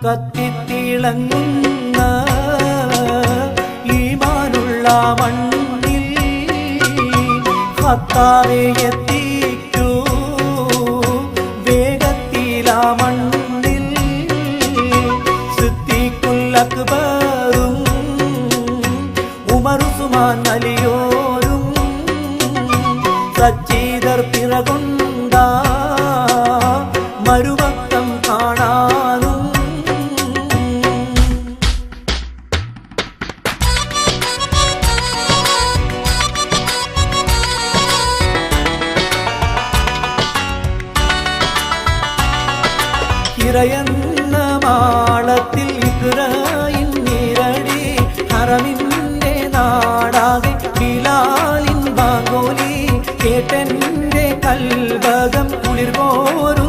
കത്തിത്തിളങ്ങുന്ന ഈമാനുള്ള മണ്ണിൽ ഖത്താവേ എത്തിക്കൂ വേഗത്തിലാ മണ്ണിൽ സിദ്ദീഖുൽ അക്ബറും ഉമർ ഉസ്മാൻ അലിയോരും സജ്ജീദർ പിറകൊണ്ട മരുവക്കം കാണാനും ഇറയുന്ന മാളത്തിൽ ഇഖ്റായിൻ നിറടി ഹറമിന്റെ നാടാകെ ബിലാലിൻ ബാങ്കോലി കേട്ടെന്റെ കൽബകം കുളിർപോരു